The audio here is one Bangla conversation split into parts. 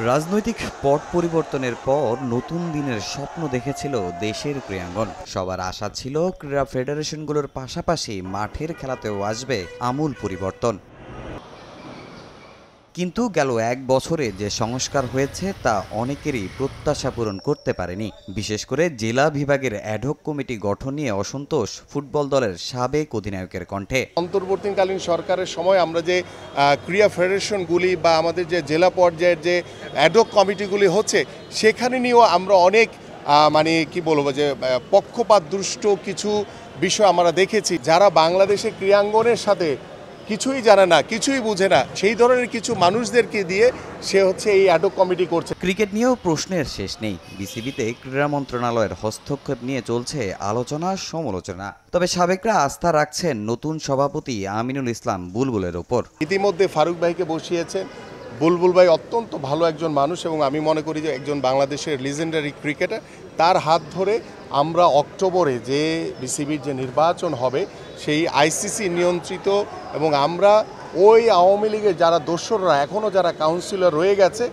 রাজনৈতিক পট পরিবর্তনের পর নতুন দিনের স্বপ্ন দেখেছিল দেশের ক্রীড়াঙ্গন। সবার আশা ছিল ক্রীড়া ফেডারেশনগুলোর পাশাপাশি মাঠের খেলাতেও আসবে আমূল পরিবর্তন। কিন্তু গেল এক বছরে যে সংস্কার হয়েছে তা অনেকেরই প্রত্যাশা পূরণ করতে পারেনি। বিশেষ করে জেলা বিভাগের অ্যাডহক কমিটি গঠন নিয়ে অসন্তোষ ফুটবল দলের সাবেক অধিনায়কের কণ্ঠে। অন্তর্বর্তীকালীন সরকারের সময় আমরা যে ক্রীড়া ফেডারেশনগুলি বা আমাদের যে জেলা পর্যায়ের যে অ্যাডহক কমিটিগুলি হচ্ছে সেখানে নিয়েও আমরা অনেক কি বলবো যে পক্ষপাত দুষ্ট কিছু বিষয় আমরা দেখেছি। যারা বাংলাদেশের ক্রীড়াঙ্গনের সাথে কিছুই জানে না, কিছুই বুঝে না, সেই ধরনের কিছু মানুষদেরকে দিয়ে সে হচ্ছে এই অ্যাডহক কমিটি করছে। ক্রিকেট নিয়েও প্রশ্নের শেষ নেই। বিসিবিতে ক্রীড়া মন্ত্রণালয়ের হস্তক্ষেপ নিয়ে চলছে আলোচনা সমালোচনা। তবে সাবেকরা আস্থা রাখছেন নতুন সভাপতি আমিনুল ইসলাম বুলবুলের ওপর। ইতিমধ্যে ফারুক ভাইকে বসিয়েছেন। বুলবুল ভাই অত্যন্ত ভালো একজন মানুষ এবং আমি মনে করি যে একজন বাংলাদেশের লিজেন্ডারি ক্রিকেটার। তার হাত ধরে আমরা অক্টোবরে যে বিসিবির যে নির্বাচন হবে সেই আইসিসি নিয়ন্ত্রিত এবং আমরা ওই আওয়ামী লীগের যারা দোসররা এখনও যারা কাউন্সিলর রয়ে গেছে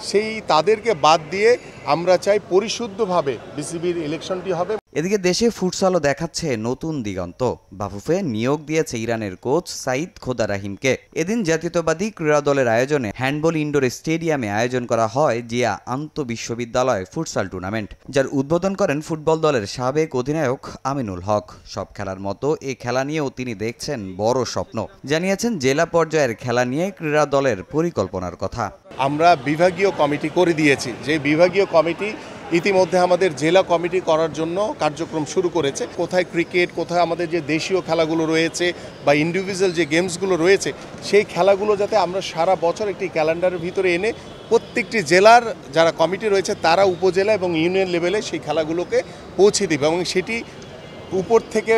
সেই তাদেরকে বাদ দিয়ে আমরা চাই পরিশুদ্ধভাবে বিসিবির ইলেকশনটি হবে। এদিকে দেশে ফুটসালও দেখাচ্ছে নতুন দিগন্ত। বাফুফে নিয়োগ দিয়েছে ইরানের কোচ সাইদ খোদা রাহিমকে। এদিন জাতীয়তাবাদী ক্রীড়া দলের আয়োজনে হ্যান্ডবল ইনডোর স্টেডিয়ামে আয়োজন করা হয় জিয়া আন্তঃবিশ্ববিদ্যালয় ফুটসাল টুর্নামেন্ট, যার উদ্বোধন করেন ফুটবল দলের সাবেক অধিনায়ক আমিনুল হক। সব খেলার মতো এই খেলা নিয়েও তিনি দেখছেন বড় স্বপ্ন। জানিয়েছেন জেলা পর্যায়ের খেলা নিয়ে ক্রীড়া দলের পরিকল্পনার কথা। আমরা বিভাগীয় কমিটি করে দিয়েছি, যে বিভাগীয় কমিটি ইতিমধ্যে আমাদের জেলা কমিটি করার জন্য কার্যক্রম শুরু করেছে। কোথায় ক্রিকেট, কোথায় আমাদের যে দেশীয় খেলাগুলো রয়েছে বা ইন্ডিভিজুয়াল যে গেমসগুলো রয়েছে সেই খেলাগুলো যাতে আমরা সারা বছর একটি ক্যালেন্ডারের ভিতরে এনে প্রত্যেকটি জেলার যারা কমিটি রয়েছে তারা উপজেলা এবং ইউনিয়ন লেভেলে সেই খেলাগুলোকে পৌঁছে দেবে এবং সেটি উপর থেকে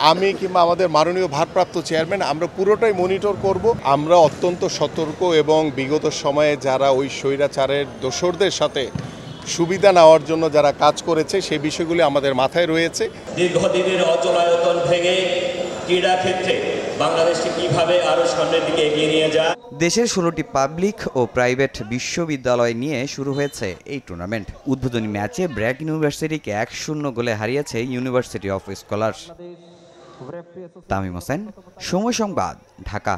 আমি কিংবা আমাদের মাননীয় ভারপ্রাপ্ত চেয়ারম্যান আমরা পুরোটাই মনিটর করব। আমরা অত্যন্ত সতর্ক এবং বিগত সময়ে যারা ওই স্বৈরাচারের দোসরদের সাথে সুবিধা নেওয়ার জন্য যারা কাজ করেছে সেই বিষয়গুলি আমাদের মাথায় রয়েছে। দীর্ঘদিনের অচলায়তন ভেঙে ক্রীড়া ক্ষেত্রে বাংলাদেশকে কিভাবে আরো সামনের দিকে এগিয়ে নিয়ে যায়। দেশের 16টি পাবলিক ও প্রাইভেট বিশ্ববিদ্যালয় নিয়ে শুরু হয়েছে এই টুর্নামেন্ট। উদ্বোধনী ম্যাচে ব্র্যাক ইউনিভার্সিটিকে 1-0 গোলে হারিয়েছে university of scholars. Tamim Hossain, সময় সংবাদ, ঢাকা।